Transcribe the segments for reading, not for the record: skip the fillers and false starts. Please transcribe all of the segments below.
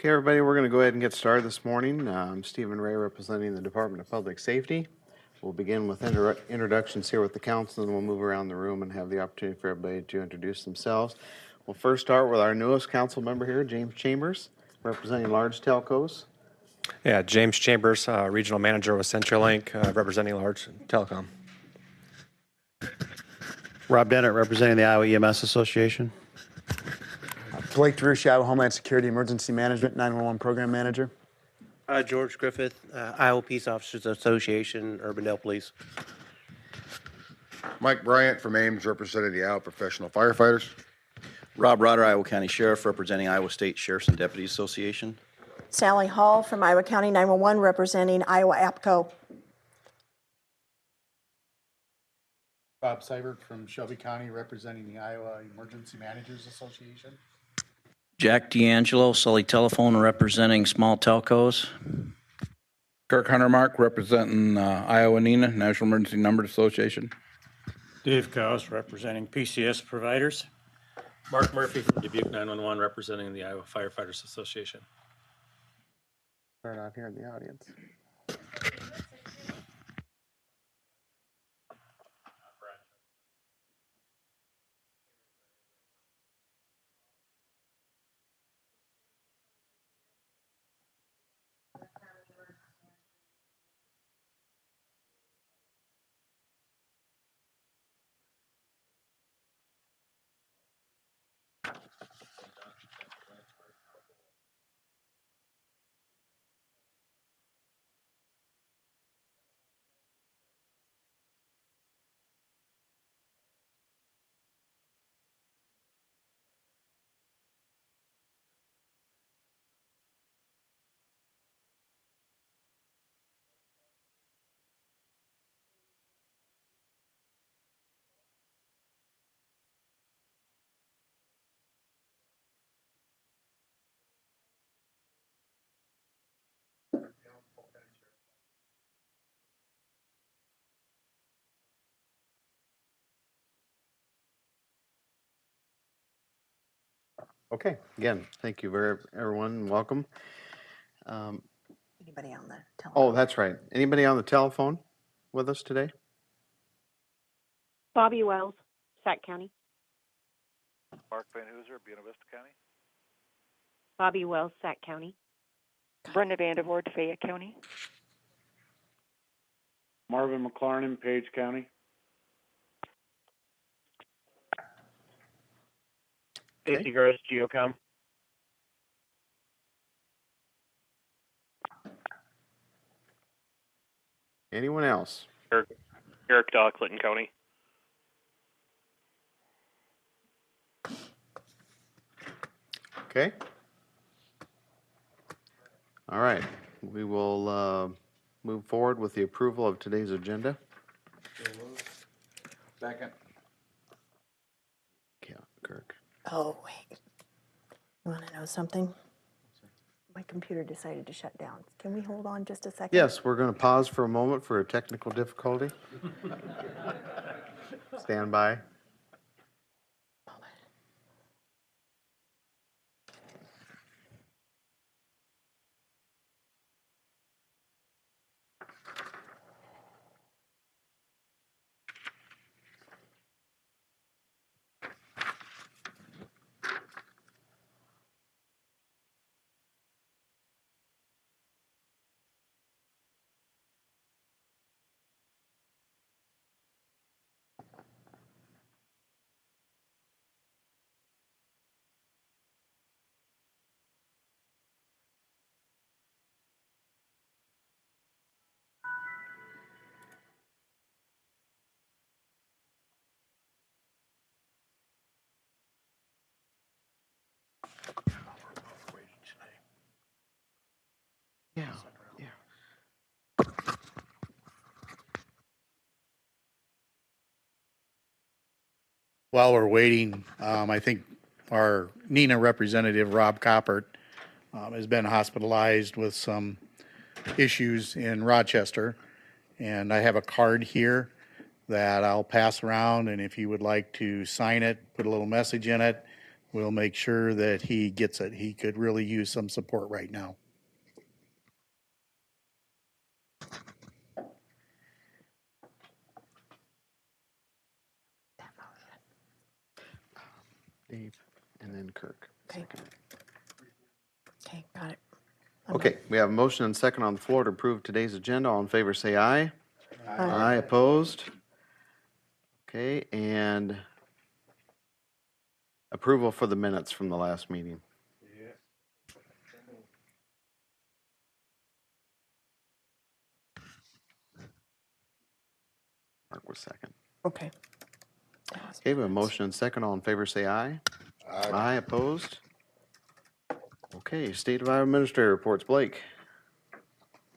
Okay, everybody, we're going to go ahead and get started this morning. I'm Stephen Ray, representing the Department of Public Safety. We'll begin with introductions here with the council, and we'll move around the room and have the opportunity for everybody to introduce themselves. We'll first start with our newest council member here, James Chambers, representing large telcos. Yeah, James Chambers, Regional Manager with CenturyLink, representing large telecom. Rob Dennett, representing the Iowa EMS Association. Blake DeRushi, Iowa Homeland Security Emergency Management 911 Program Manager. George Griffith, Iowa Peace Officers Association, Urbandale Police. Mike Bryant from Ames, representing the Iowa Professional Firefighters. Rob Rotter, Iowa County Sheriff, representing Iowa State Sheriffs and Deputies Association. Sally Hall from Iowa County 911, representing Iowa APCO. Bob Seibert from Shelby County, representing the Iowa Emergency Managers Association. Jack D'Angelo, Sully Telephone, representing small telcos. Kirk Huntermark, representing Iowa NENA, National Emergency Numbered Association. Dave Gauss, representing PCS Providers. Mark Murphy from Dubuque 911, representing the Iowa Firefighters Association. Start out here in the audience. Okay, again, thank you everyone, and welcome. Anybody on the telephone? Oh, that's right. Anybody on the telephone with us today? Bobby Wells, Sac County. Mark Van Hooser, Buena Vista County. Bobby Wells, Sac County. Brenda Vandervoort, Fayette County. Marvin McLarnon, Page County. Stacy Gross, Geocom. Anyone else? Eric Daw, Clinton County. Okay. All right. We will move forward with the approval of today's agenda. Second. Yeah, Kirk. Oh, wait. You want to know something? My computer decided to shut down. Can we hold on just a second? Yes, we're going to pause for a moment for a technical difficulty. Stand by. Yeah. While we're waiting, I think our NENA representative, Rob Coppert, has been hospitalized with some issues in Rochester. And I have a card here that I'll pass around, and if you would like to sign it, put a little message in it, we'll make sure that he gets it. He could really use some support right now. Dave, and then Kirk. Okay. Okay, got it. Okay, we have a motion and second on the floor to approve today's agenda. All in favor, say aye. Aye, opposed? Okay, and approval for the minutes from the last meeting. Mark was second. Okay. Okay, we have a motion and second. All in favor, say aye. Aye, opposed? Okay, State of Iowa Administrator reports. Blake.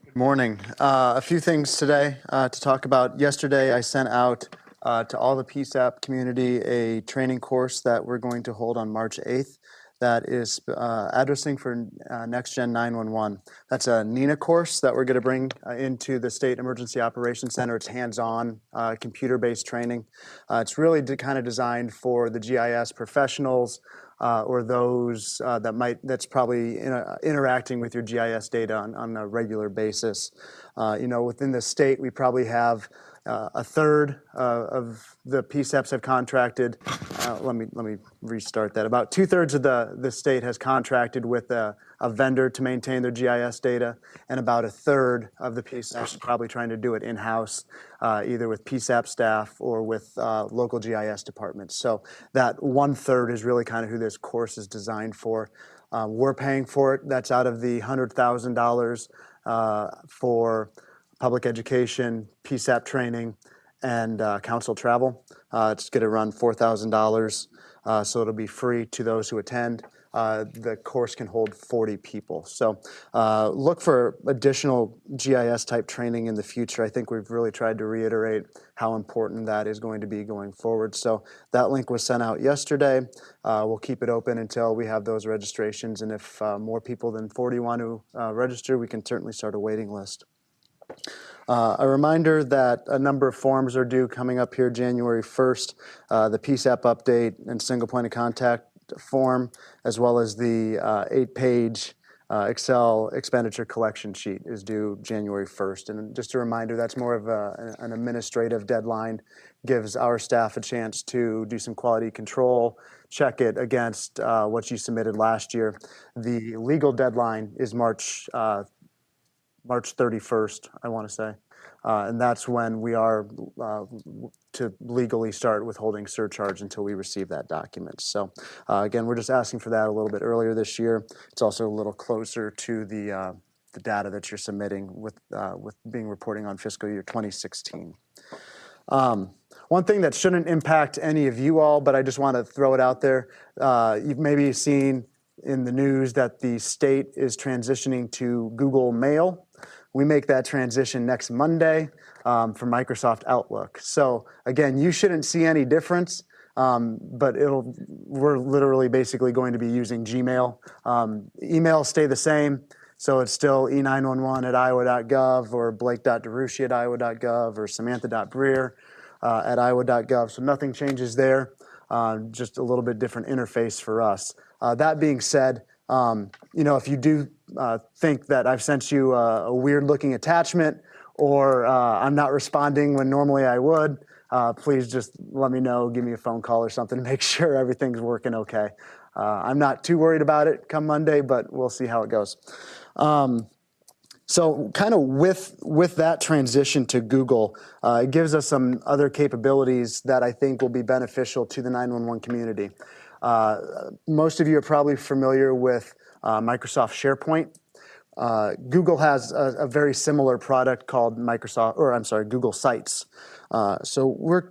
Good morning. A few things today to talk about. Yesterday, I sent out to all the PSAP community a training course that we're going to hold on March 8th. That is addressing for Next Gen 911. That's a NINA course that we're going to bring into the State Emergency Operations Center. It's hands-on, computer-based training. It's really kind of designed for the GIS professionals or those that's probably interacting with your GIS data on a regular basis. Within the state, we probably have a third of the PSAPs have contracted. Let me restart that. About 2/3 of the state has contracted with a vendor to maintain their GIS data, and about 1/3 of the PSAPs are probably trying to do it in-house, either with PSAP staff or with local GIS departments. So that 1/3 is really kind of who this course is designed for. We're paying for it. That's out of the $100,000 for public education, PSAP training, and council travel. It's going to run $4,000, so it'll be free to those who attend. The course can hold 40 people. So look for additional GIS type training in the future. I think we've really tried to reiterate how important that is going to be going forward. So that link was sent out yesterday. We'll keep it open until we have those registrations. And if more people than 40 want to register, we can certainly start a waiting list. A reminder that a number of forms are due coming up here January 1st, the PSAP update and single point of contact form, as well as the 8-page Excel expenditure collection sheet is due January 1st. And just a reminder, that's more of an administrative deadline, gives our staff a chance to do some quality control, check it against what you submitted last year. The legal deadline is March 31st, I want to say. And that's when we are to legally start withholding surcharge until we receive that document. So again, we're just asking for that a little bit earlier this year. It's also a little closer to the data that you're submitting with being reporting on fiscal year 2016. One thing that shouldn't impact any of you all, but I just want to throw it out there. You've maybe seen in the news that the state is transitioning to Google Mail. We make that transition next Monday for Microsoft Outlook. So again, you shouldn't see any difference, but we're literally basically going to be using Gmail. Emails stay the same, so it's still e911@iowa.gov or blake.derucci@iowa.gov or samantha.breer at iowa.gov. So nothing changes there, just a little bit different interface for us. That being said, if you do think that I've sent you a weird-looking attachment or I'm not responding when normally I would, please just let me know, give me a phone call or something to make sure everything's working okay. I'm not too worried about it come Monday, but we'll see how it goes. So kind of with that transition to Google, it gives us some other capabilities that I think will be beneficial to the 911 community. Most of you are probably familiar with Microsoft SharePoint. Google has a very similar product called Google Sites. So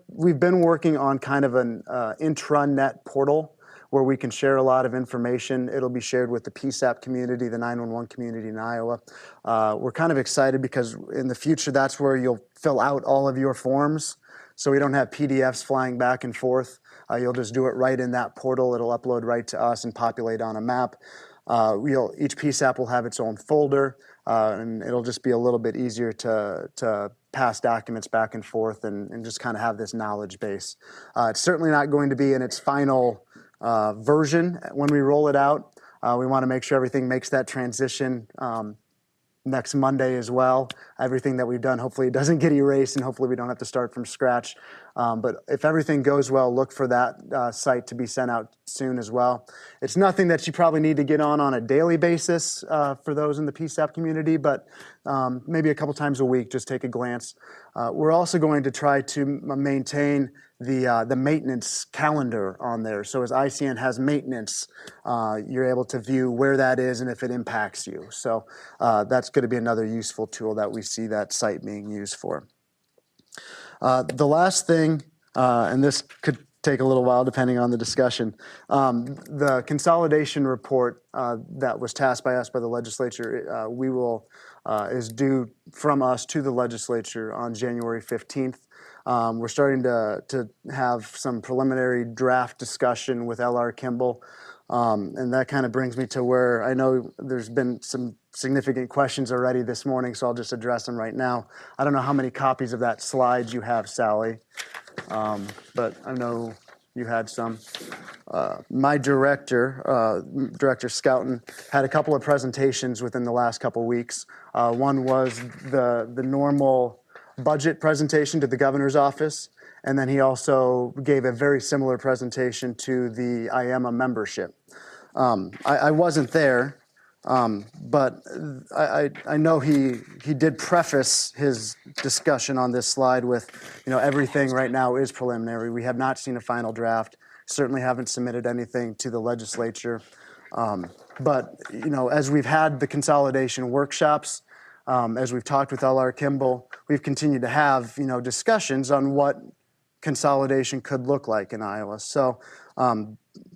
we've been working on kind of an intranet portal where we can share a lot of information. It'll be shared with the PSAP community, the 911 community in Iowa. We're kind of excited because in the future, that's where you'll fill out all of your forms. So we don't have PDFs flying back and forth. You'll just do it right in that portal. It'll upload right to us and populate on a map. Each PSAP will have its own folder, and it'll just be a little bit easier to pass documents back and forth and just kind of have this knowledge base. It's certainly not going to be in its final version when we roll it out. We want to make sure everything makes that transition next Monday as well. Everything that we've done, hopefully it doesn't get erased, and hopefully we don't have to start from scratch. But if everything goes well, look for that site to be sent out soon as well. It's nothing that you probably need to get on a daily basis for those in the PSAP community, but maybe a couple times a week, just take a glance. We're also going to try to maintain the maintenance calendar on there. So as ICN has maintenance, you're able to view where that is and if it impacts you. So that's going to be another useful tool that we see that site being used for. The last thing, and this could take a little while depending on the discussion, the consolidation report that was tasked by us by the legislature, is due from us to the legislature on January 15th. We're starting to have some preliminary draft discussion with L.R. Kimball. And that kind of brings me to where I know there's been some significant questions already this morning, so I'll just address them right now. I don't know how many copies of that slides you have, Sally, but I know you had some. My director, Director Scouten, had a couple of presentations within the last couple weeks. One was the normal budget presentation to the governor's office, and then he also gave a very similar presentation to the IEMA membership. I wasn't there, but I know he did preface his discussion on this slide with, everything right now is preliminary. We have not seen a final draft, certainly haven't submitted anything to the legislature. But, as we've had the consolidation workshops, as we've talked with L.R. Kimball, we've continued to have, discussions on what consolidation could look like in Iowa. So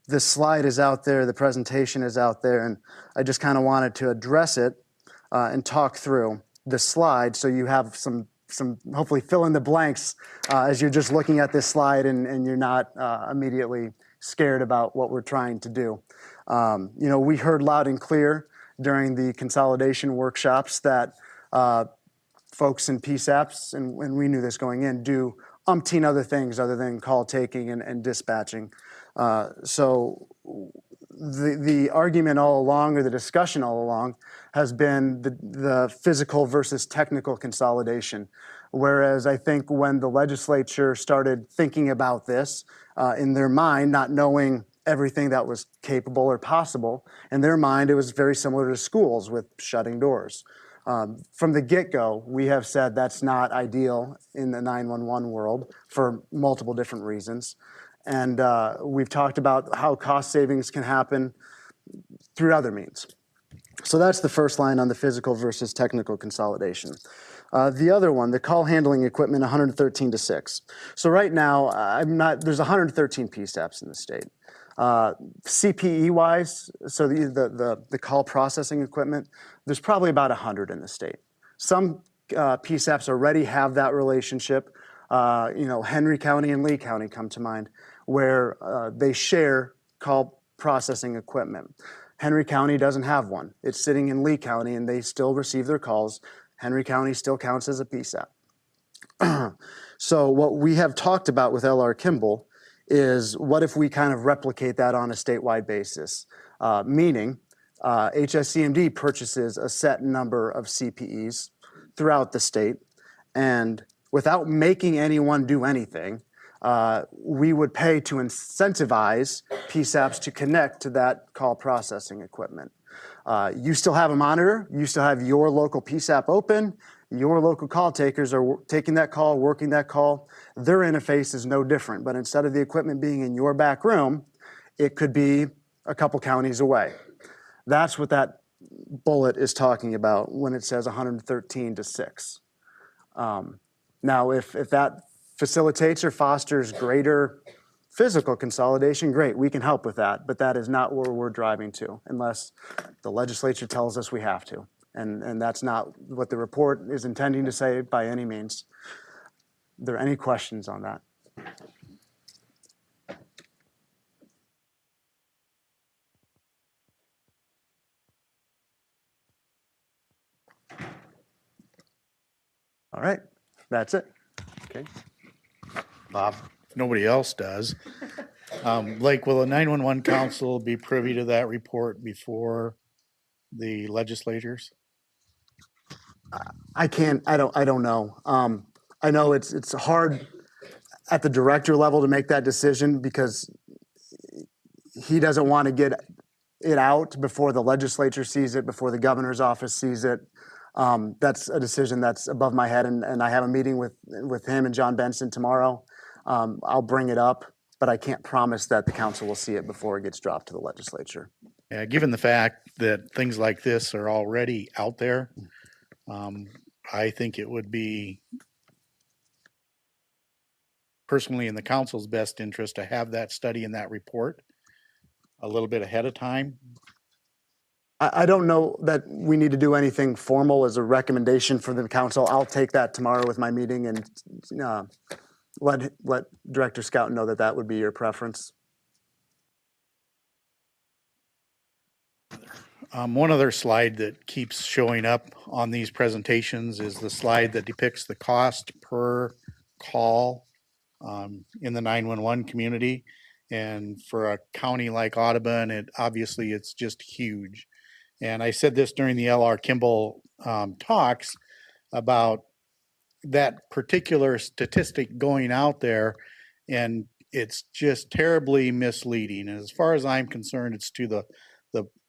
this slide is out there, the presentation is out there, and I just kind of wanted to address it and talk through the slide so you have some hopefully fill in the blanks as you're just looking at this slide and you're not immediately scared about what we're trying to do. We heard loud and clear during the consolidation workshops that folks in PSAPs, and we knew this going in, do umpteen other things other than call taking and dispatching. So the argument all along, or the discussion all along, has been the physical versus technical consolidation. Whereas I think when the legislature started thinking about this in their mind, not knowing everything that was capable or possible, in their mind it was very similar to schools with shutting doors. From the get-go, we have said that's not ideal in the 911 world for multiple different reasons. And we've talked about how cost savings can happen through other means. So that's the first line on the physical versus technical consolidation. The other one, the call handling equipment, 113 to 6. So right now, there's 113 PSAPs in the state. CPE-wise, so the call processing equipment, there's probably about 100 in the state. Some PSAPs already have that relationship. Henry County and Lee County come to mind, where they share call processing equipment. Henry County doesn't have one. It's sitting in Lee County, and they still receive their calls. Henry County still counts as a PSAP. So what we have talked about with L.R. Kimball is what if we kind of replicate that on a statewide basis, meaning HSCMD purchases a set number of CPEs throughout the state, and without making anyone do anything, we would pay to incentivize PSAPs to connect to that call processing equipment. You still have a monitor, you still have your local PSAP open, your local call takers are taking that call, working that call. Their interface is no different, but instead of the equipment being in your back room, it could be a couple counties away. That's what that bullet is talking about when it says 113 to 6. Now, if that facilitates or fosters greater physical consolidation, great, we can help with that, but that is not where we're driving to unless the legislature tells us we have to. And that's not what the report is intending to say by any means. Are there any questions on that? All right, that's it. Okay. Bob? If nobody else does. Blake, will the 911 council be privy to that report before the legislators? I don't know. I know it's hard at the director level to make that decision because he doesn't want to get it out before the legislature sees it, before the governor's office sees it. That's a decision that's above my head, and I have a meeting with him and John Benson tomorrow. I'll bring it up, but I can't promise that the council will see it before it gets dropped to the legislature. Yeah, given the fact that things like this are already out there, I think it would be personally in the council's best interest to have that study and that report a little bit ahead of time. I don't know that we need to do anything formal as a recommendation for the council. I'll take that tomorrow with my meeting and let Director Scout know that that would be your preference. One other slide that keeps showing up on these presentations is the slide that depicts the cost per call in the 911 community. And for a county like Audubon, it's just huge. And I said this during the L.R. Kimball talks about that particular statistic going out there, and it's just terribly misleading. And as far as I'm concerned, it's to the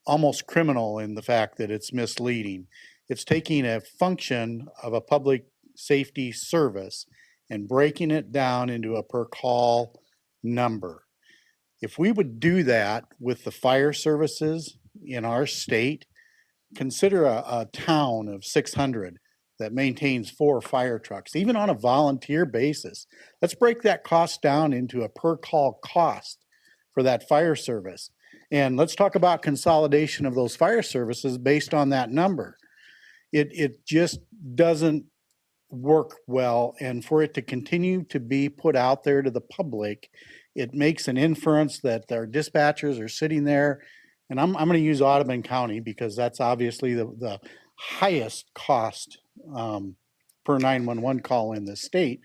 almost criminal in the fact that it's misleading. It's taking a function of a public safety service and breaking it down into a per call number. If we would do that with the fire services in our state, consider a town of 600 that maintains 4 fire trucks, even on a volunteer basis. Let's break that cost down into a per call cost for that fire service. And let's talk about consolidation of those fire services based on that number. It just doesn't work well. And for it to continue to be put out there to the public, it makes an inference that their dispatchers are sitting there. And I'm going to use Audubon County because that's obviously the highest cost per 911 call in the state.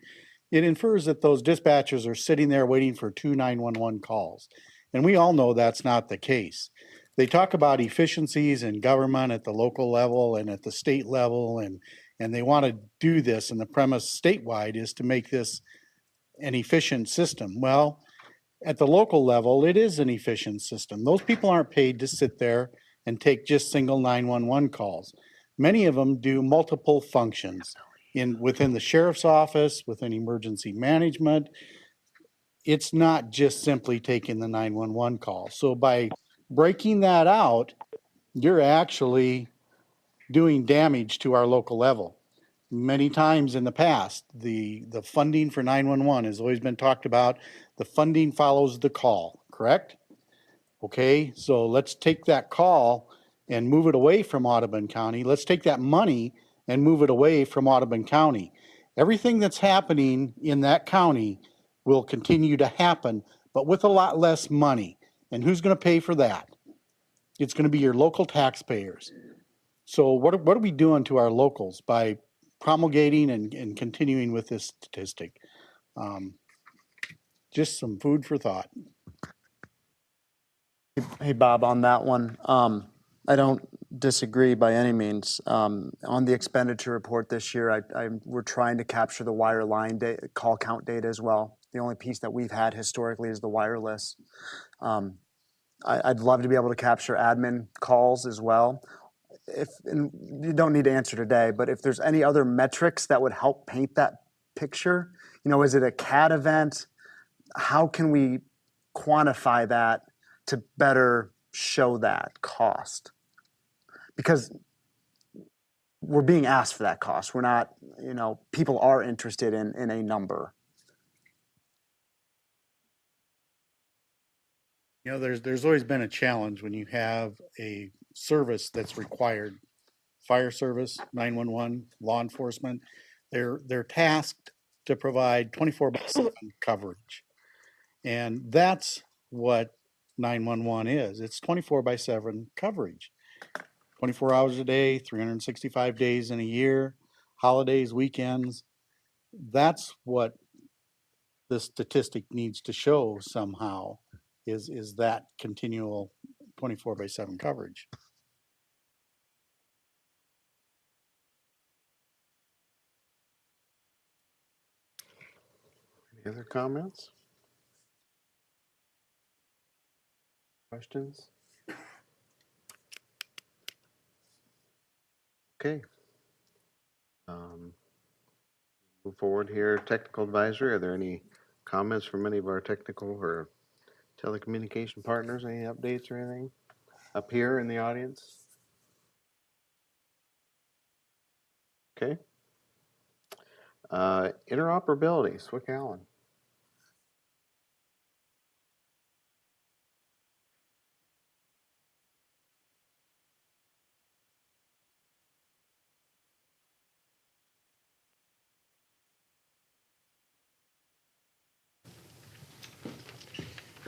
It infers that those dispatchers are sitting there waiting for 2 911 calls. And we all know that's not the case. They talk about efficiencies in government at the local level and at the state level, and they want to do this, and the premise statewide is to make this an efficient system. Well, at the local level, it is an efficient system. Those people aren't paid to sit there and take just single 911 calls. Many of them do multiple functions within the sheriff's office, within emergency management. It's not just simply taking the 911 call. So by breaking that out, you're actually doing damage to our local level. Many times in the past, the funding for 911 has always been talked about. The funding follows the call, correct? Okay, so let's take that call and move it away from Audubon County. Let's take that money and move it away from Audubon County. Everything that's happening in that county will continue to happen, but with a lot less money. And who's going to pay for that? It's going to be your local taxpayers. So what are we doing to our locals by promulgating and continuing with this statistic? Just some food for thought. Hey, Bob, on that one, I don't disagree by any means. On the expenditure report this year, we're trying to capture the wireline call count data as well. The only piece that we've had historically is the wireless. I'd love to be able to capture admin calls as well. And you don't need to answer today, but if there's any other metrics that would help paint that picture, is it a CAD event? How can we quantify that to better show that cost? Because we're being asked for that cost. We're not, people are interested in a number. There's always been a challenge when you have a service that's required. Fire service, 911, law enforcement, they're tasked to provide 24/7 coverage. And that's what 911 is. It's 24/7 coverage. 24 hours a day, 365 days in a year, holidays, weekends. That's what the statistic needs to show somehow. is that continual 24/7 coverage. Any other comments? Questions? Okay. Move forward here. Technical advisory. Are there any comments from any of our technical or telecommunication partners? Any updates or anything up here in the audience? Okay. Interoperability. Swick Allen.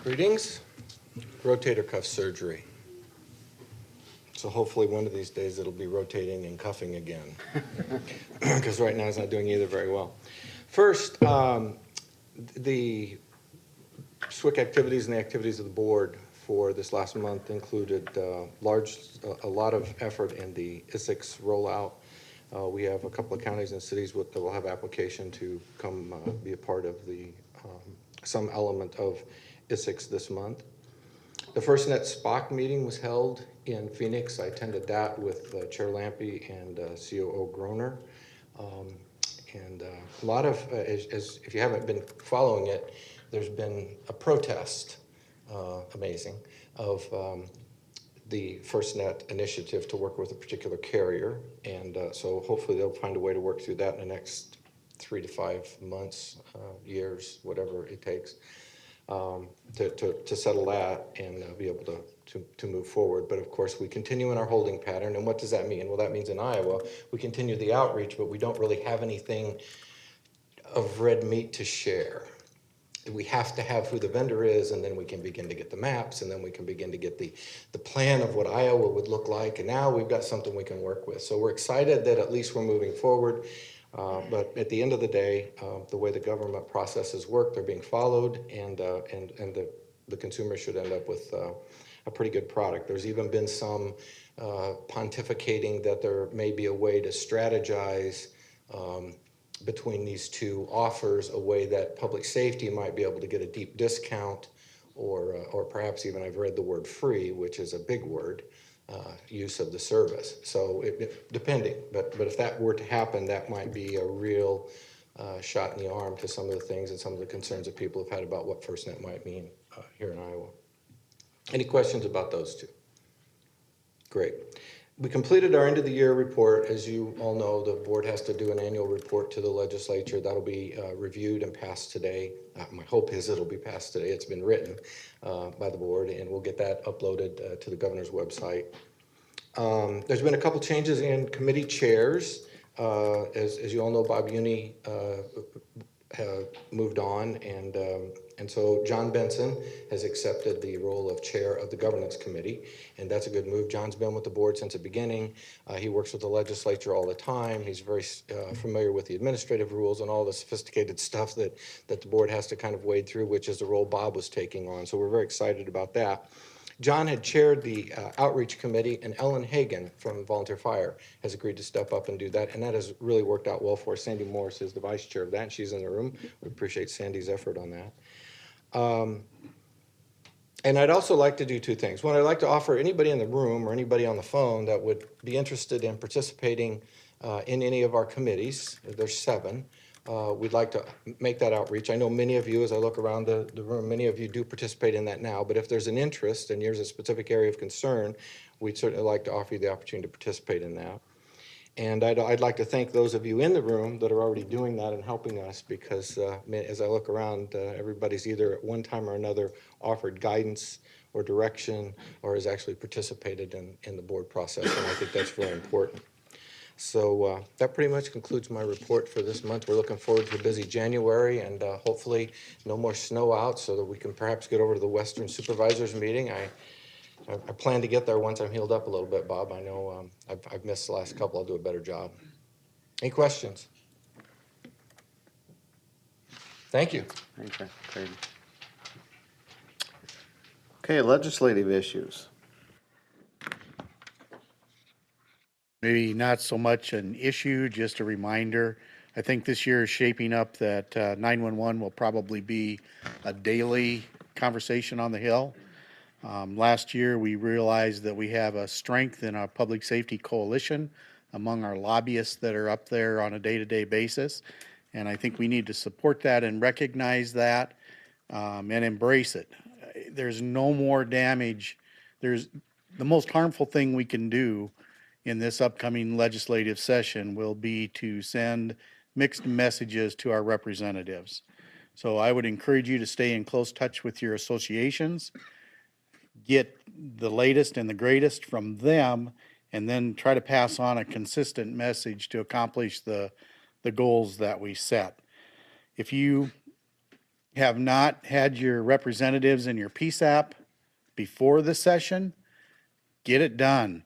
Greetings. Rotator cuff surgery. So hopefully one of these days it'll be rotating and cuffing again. Because right now it's not doing either very well. First, the SWIC activities and the activities of the board for this last month included a lot of effort in the ISIX rollout. We have a couple of counties and cities that will have application to come be a part of the some element of ISIX this month. The FirstNet SPOC meeting was held in Phoenix. I attended that with Chair Lampe and COO Groner. And a lot of, if you haven't been following it, there's been a protest, amazing, of the FirstNet initiative to work with a particular carrier. And so hopefully they'll find a way to work through that in the next 3 to 5 months, years, whatever it takes. To settle that and be able to move forward. But of course, we continue in our holding pattern. And what does that mean? Well, that means in Iowa, we continue the outreach, but we don't really have anything of red meat to share. We have to have who the vendor is, and then we can begin to get the maps, and then we can begin to get the plan of what Iowa would look like. And now we've got something we can work with. So we're excited that at least we're moving forward. But at the end of the day, the way the government processes work, they're being followed, and the consumer should end up with a pretty good product. There's even been some pontificating that there may be a way to strategize between these two offers, a way that public safety might be able to get a deep discount, or perhaps even, I've read the word free, which is a big word, use of the service. So depending, but if that were to happen, that might be a real shot in the arm to some of the things and some of the concerns that people have had about what FirstNet might mean here in Iowa. Any questions about those two? Great. We completed our end of the year report. As you all know, the board has to do an annual report to the legislature. That'll be reviewed and passed today. My hope is it'll be passed today. It's been written by the board, and we'll get that uploaded to the governor's website. There's been a couple changes in committee chairs. As you all know, Bob Uni moved on, and so John Benson has accepted the role of chair of the governance committee, and that's a good move. John's been with the board since the beginning. He works with the legislature all the time. He's very familiar with the administrative rules and all the sophisticated stuff that the board has to kind of wade through, which is the role Bob was taking on. So we're very excited about that. John had chaired the outreach committee, and Ellen Hagan from Volunteer Fire has agreed to step up and do that, and that has really worked out well for us. Sandy Morris is the vice chair of that, and she's in the room. We appreciate Sandy's effort on that. And I'd also like to do two things. One, I'd like to offer anybody in the room or anybody on the phone that would be interested in participating in any of our committees. There's 7. We'd like to make that outreach. I know many of you, as I look around the room, many of you do participate in that now, but if there's an interest and there's a specific area of concern, we'd certainly like to offer you the opportunity to participate in that. And I'd like to thank those of you in the room that are already doing that and helping us, because as I look around, everybody's either at one time or another offered guidance or direction or has actually participated in the board process, and I think that's very important. So that pretty much concludes my report for this month. We're looking forward to a busy January, and hopefully no more snow out so that we can perhaps get over to the Western Supervisors meeting. I plan to get there once I'm healed up a little bit, Bob. I know I've missed the last couple. I'll do a better job. Any questions? Thank you. Thank you. Great. Okay, legislative issues. Maybe not so much an issue, just a reminder. I think this year is shaping up that 911 will probably be a daily conversation on the Hill. Last year, we realized that we have a strength in our public safety coalition among our lobbyists that are up there on a day-to-day basis. And I think we need to support that and recognize that and embrace it. There's no more damage. The most harmful thing we can do in this upcoming legislative session will be to send mixed messages to our representatives. So I would encourage you to stay in close touch with your associations, get the latest and the greatest from them, and then try to pass on a consistent message to accomplish the goals that we set. If you have not had your representatives in your PSAP before the session, get it done.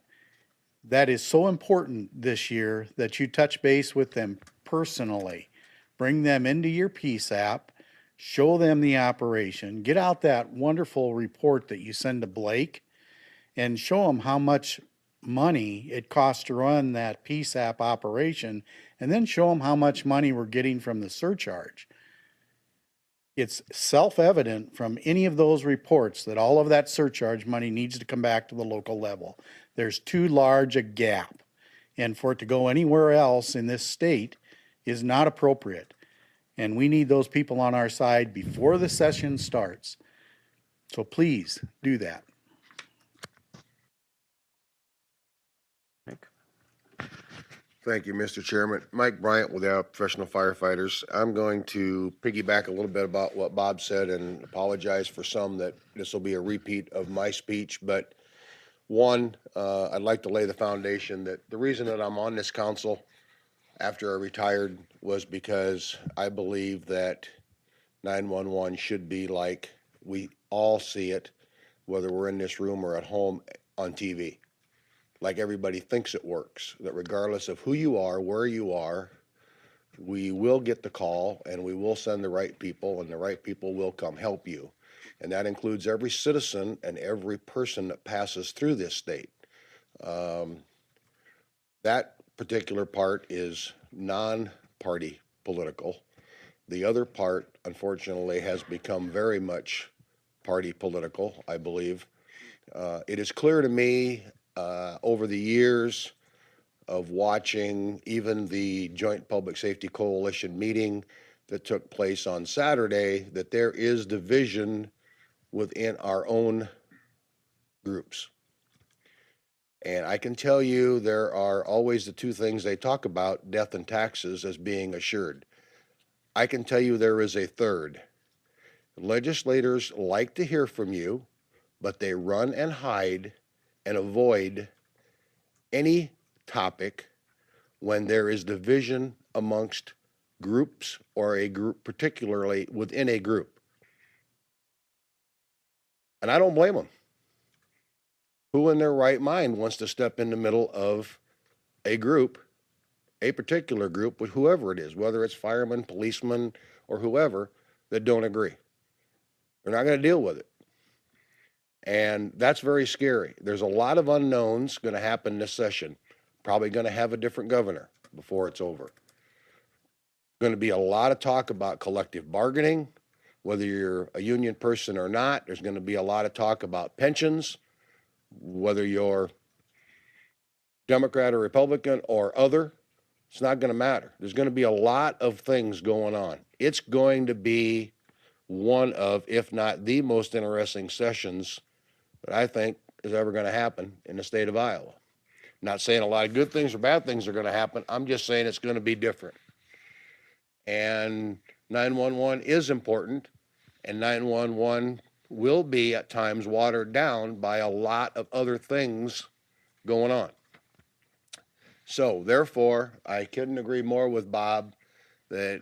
That is so important this year that you touch base with them personally. Bring them into your PSAP, show them the operation, get out that wonderful report that you send to Blake, and show them how much money it costs to run that PSAP operation, and then show them how much money we're getting from the surcharge. It's self-evident from any of those reports that all of that surcharge money needs to come back to the local level. There's too large a gap, and for it to go anywhere else in this state is not appropriate. And we need those people on our side before the session starts. So please do that. Thank you, Mr. Chairman. Mike Bryant with the Professional Firefighters. I'm going to piggyback a little bit about what Bob said and apologize for some that this will be a repeat of my speech. But one, I'd like to lay the foundation that the reason that I'm on this council after I retired was because I believe that 911 should be like we all see it, whether we're in this room or at home on TV. Like everybody thinks it works, that regardless of who you are, where you are, we will get the call and we will send the right people and the right people will come help you. And that includes every citizen and every person that passes through this state. That particular part is non-party political. The other part, unfortunately, has become very much party political, I believe. It is clear to me over the years of watching even the Joint Public Safety Coalition meeting that took place on Saturday that there is division within our own groups. And I can tell you there are always the two things they talk about, death and taxes, as being assured. I can tell you there is a third. Legislators like to hear from you, but they run and hide and avoid any topic when there is division amongst groups or a group, particularly within a group. And I don't blame them. Who in their right mind wants to step in the middle of a group, a particular group, with whoever it is, whether it's firemen, policemen, or whoever, that don't agree? They're not going to deal with it. And that's very scary. There's a lot of unknowns going to happen this session. Probably going to have a different governor before it's over. Going to be a lot of talk about collective bargaining, whether you're a union person or not. There's going to be a lot of talk about pensions, whether you're Democrat or Republican or other. It's not going to matter. There's going to be a lot of things going on. It's going to be one of, if not the most interesting sessions that I think is ever going to happen in the state of Iowa. Not saying a lot of good things or bad things are going to happen. I'm just saying it's going to be different. And 911 is important, and 911 will be at times watered down by a lot of other things going on. So therefore, I couldn't agree more with Bob that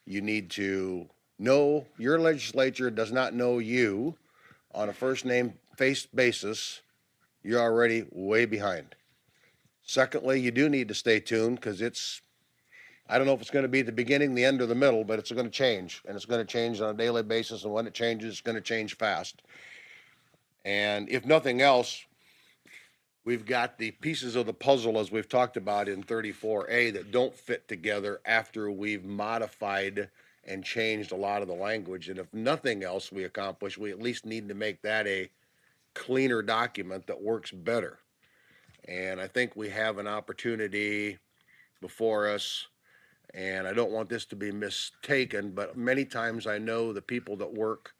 you need to know your legislature does not know you on a first name face basis. You're already way behind. Secondly, you do need to stay tuned because I don't know if it's going to be the beginning, the end, or the middle, but it's going to change, and it's going to change on a daily basis, and when it changes, it's going to change fast. And if nothing else, we've got the pieces of the puzzle, as we've talked about in 34A, that don't fit together after we've modified and changed a lot of the language. And if nothing else we accomplish, we at least need to make that a cleaner document that works better. And I think we have an opportunity before us, and I don't want this to be mistaken, but many times I know the people that work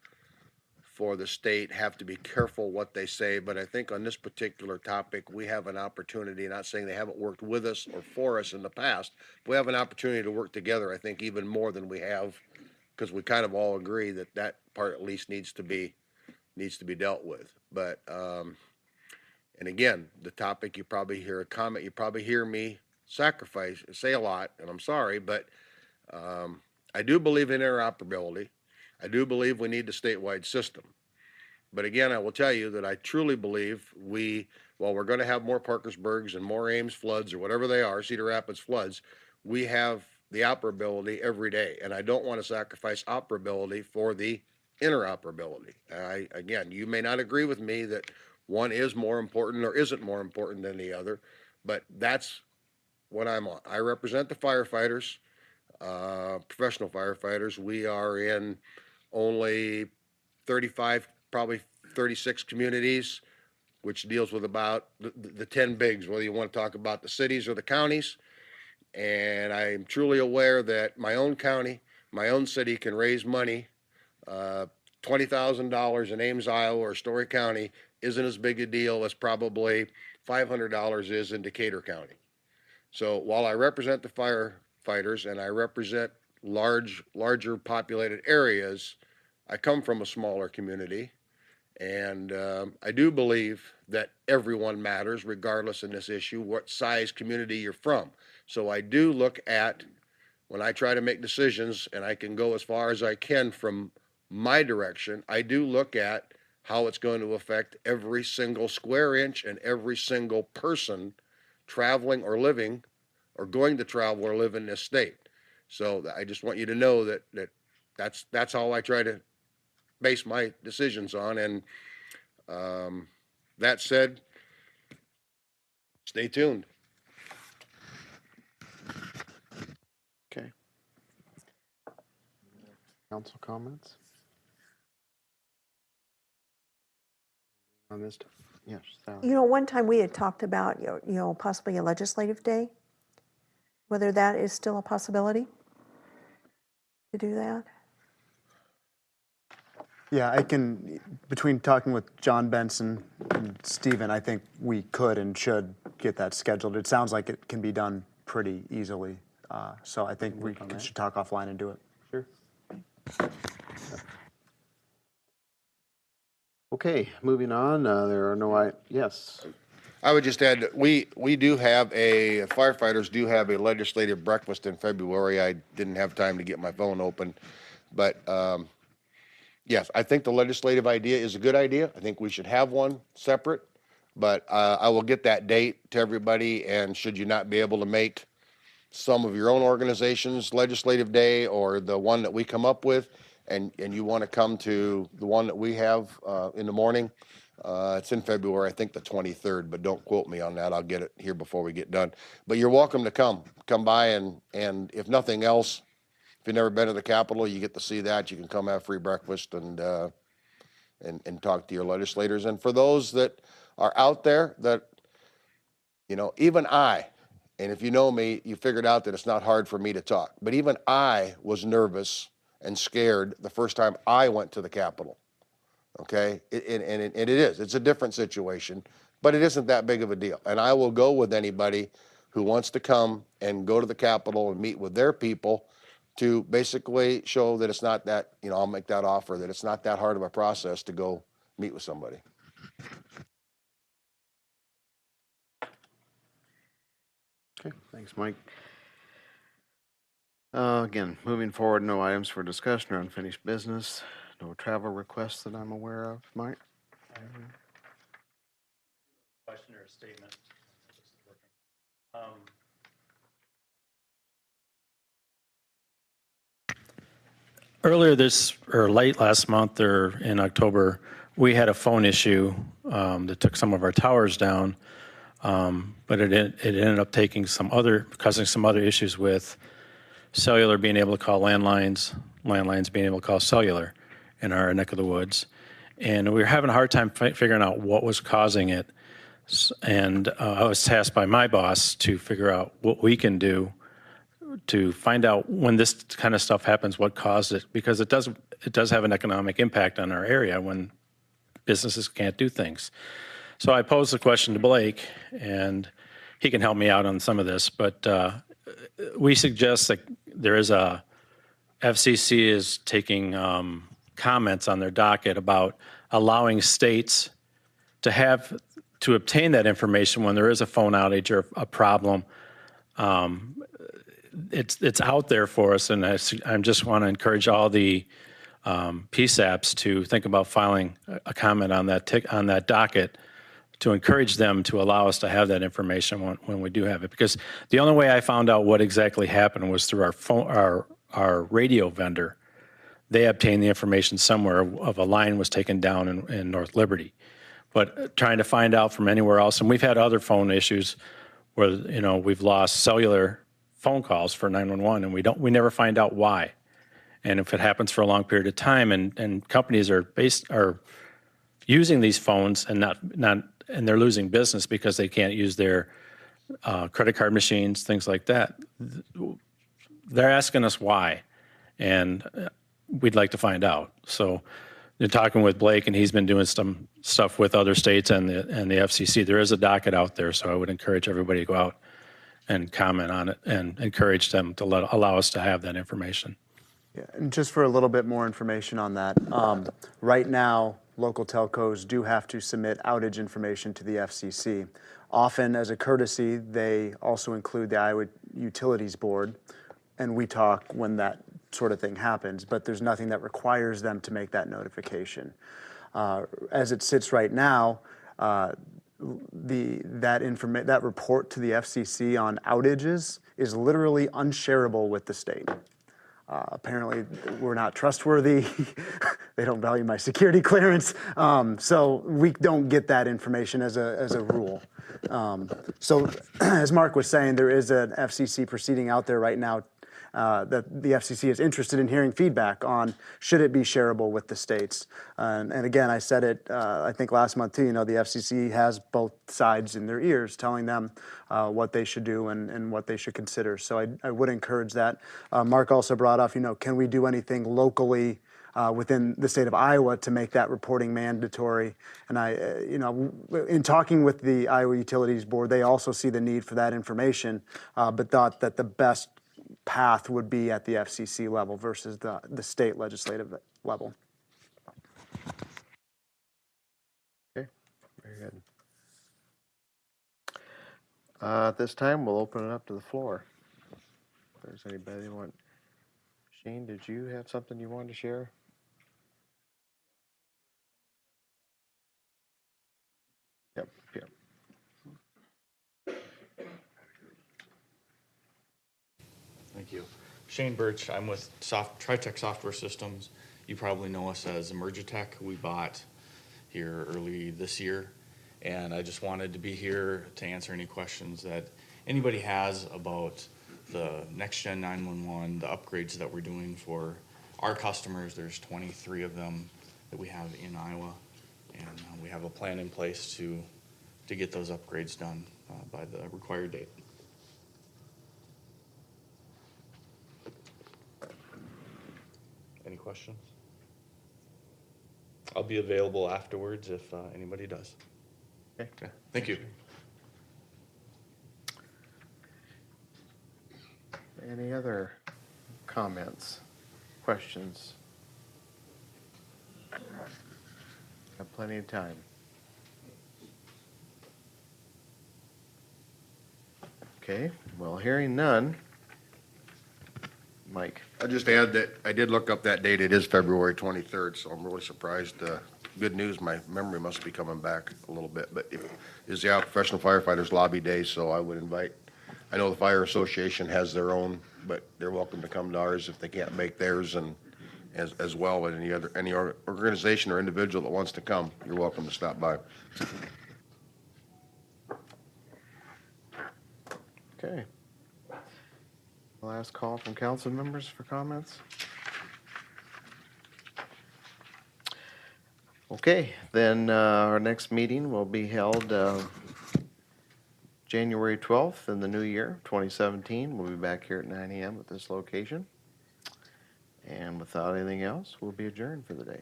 for the state have to be careful what they say, but I think on this particular topic, we have an opportunity, not saying they haven't worked with us or for us in the past, but we have an opportunity to work together, I think, even more than we have, because we kind of all agree that that part at least needs to be dealt with. But, and again, the topic, you probably hear a comment, you probably hear me say a lot, and I'm sorry, but I do believe in interoperability. I do believe we need a statewide system. But again, I will tell you that I truly believe while we're going to have more Parkersburgs and more Ames floods or whatever they are, Cedar Rapids floods, we have the operability every day. And I don't want to sacrifice operability for the interoperability. Again, you may not agree with me that one is more important or isn't more important than the other, but that's what I'm on. I represent the firefighters, professional firefighters. We are in only 35, probably 36 communities, which deals with about the 10 bigs, whether you want to talk about the cities or the counties. And I'm truly aware that my own county, my own city can raise money. $20,000 in Ames, Iowa or Story County isn't as big a deal as probably $500 is in Decatur County. So while I represent the firefighters and I represent larger populated areas, I come from a smaller community, and I do believe that everyone matters regardless in this issue, what size community you're from. So I do look at, when I try to make decisions, and I can go as far as I can from my direction, I do look at how it's going to affect every single square inch and every single person traveling or living or going to travel or live in this state. So I just want you to know that's how I try to base my decisions on. And that said, stay tuned. Okay. Council comments? On this, yes, Sally. You know, one time we had talked about, possibly a legislative day, whether that is still a possibility to do that. Yeah, I can, between talking with John Benson and Stephen, I think we could and should get that scheduled. It sounds like it can be done pretty easily. So I think we should talk offline and do it. Sure. Okay, moving on. There are no, yes. I would just add that we do have firefighters do have a legislative breakfast in February. I didn't have time to get my phone open, but yes, I think the legislative idea is a good idea. I think we should have one separate, but I will get that date to everybody, and should you not be able to make some of your own organization's legislative day or the one that we come up with, and you want to come to the one that we have in the morning, it's in February, I think the 23rd, but don't quote me on that. I'll get it here before we get done. But you're welcome to come by, and if nothing else, if you've never been to the Capitol, you get to see that. You can come have free breakfast and talk to your legislators. And for those that are out there that, even I, and if you know me, you figured out that it's not hard for me to talk, but even I was nervous and scared the first time I went to the Capitol. Okay, it is. It's a different situation, but it isn't that big of a deal. And I will go with anybody who wants to come and go to the Capitol and meet with their people to basically show that it's not that, I'll make that offer, that it's not that hard of a process to go meet with somebody. Okay, thanks, Mike. Again, moving forward, no items for discussion or unfinished business. No travel requests that I'm aware of. Mike? Question or a statement? Earlier late last month or in October, we had a phone issue that took some of our towers down, but it ended up causing some other issues with cellular being able to call landlines, landlines being able to call cellular in our neck of the woods. And we were having a hard time figuring out what was causing it. And I was tasked by my boss to figure out what we can do to find out when this kind of stuff happens, what caused it, because it does have an economic impact on our area when businesses can't do things. So I posed the question to Blake, and he can help me out on some of this, but we suggest that there is FCC is taking comments on their docket about allowing states to obtain that information when there is a phone outage or a problem. It's out there for us, and I just want to encourage all the PSAPs to think about filing a comment on that docket to encourage them to allow us to have that information when we do have it. Because the only way I found out what exactly happened was through our radio vendor. They obtained the information somewhere of a line was taken down in North Liberty. But trying to find out from anywhere else, and we've had other phone issues where we've lost cellular phone calls for 911, and we never find out why. And if it happens for a long period of time, and companies are using these phones and they're losing business because they can't use their credit card machines, things like that. They're asking us why, and we'd like to find out. So you're talking with Blake, and he's been doing some stuff with other states and the FCC. There is a docket out there, so I would encourage everybody to go out and comment on it and encourage them to allow us to have that information. Yeah, and just for a little bit more information on that, right now, local telcos do have to submit outage information to the FCC. Often, as a courtesy, they also include the Iowa Utilities Board, and we talk when that sort of thing happens, but there's nothing that requires them to make that notification. As it sits right now, that report to the FCC on outages is literally unshareable with the state. Apparently, we're not trustworthy. They don't value my security clearance, so we don't get that information as a rule. So, as Mark was saying, there is an FCC proceeding out there right now that the FCC is interested in hearing feedback on should it be shareable with the states. And again, I said it, I think last month too, the FCC has both sides in their ears telling them what they should do and what they should consider. So I would encourage that. Mark also brought up, can we do anything locally within the state of Iowa to make that reporting mandatory? And in talking with the Iowa Utilities Board, they also see the need for that information, but thought that the best path would be at the FCC level versus the state legislative level. Okay, very good. At this time, we'll open it up to the floor. If there's anybody who want. Shane, did you have something you wanted to share? Yep. Thank you. Shane Birch, I'm with Tritech Software Systems. You probably know us as Emergitech. We bought here early this year, and I just wanted to be here to answer any questions that anybody has about the Next Gen 911, the upgrades that we're doing for our customers. There's 23 of them that we have in Iowa, and we have a plan in place to get those upgrades done by the required date. Any questions? I'll be available afterwards if anybody does. Okay. Thank you. Any other comments, questions? Have plenty of time. Okay, well, hearing none. Mike. I'll just add that I did look up that date. It is February 23rd, so I'm really surprised. Good news, my memory must be coming back a little bit, but it is the Professional Firefighters Lobby Day, so I would invite, I know the Fire Association has their own, but they're welcome to come to ours if they can't make theirs and as well. And any organization or individual that wants to come, you're welcome to stop by. Okay. Last call from council members for comments. Okay, then our next meeting will be held January 12th in the new year, 2017. We'll be back here at 9 a.m. at this location. And without anything else, we'll be adjourned for the day.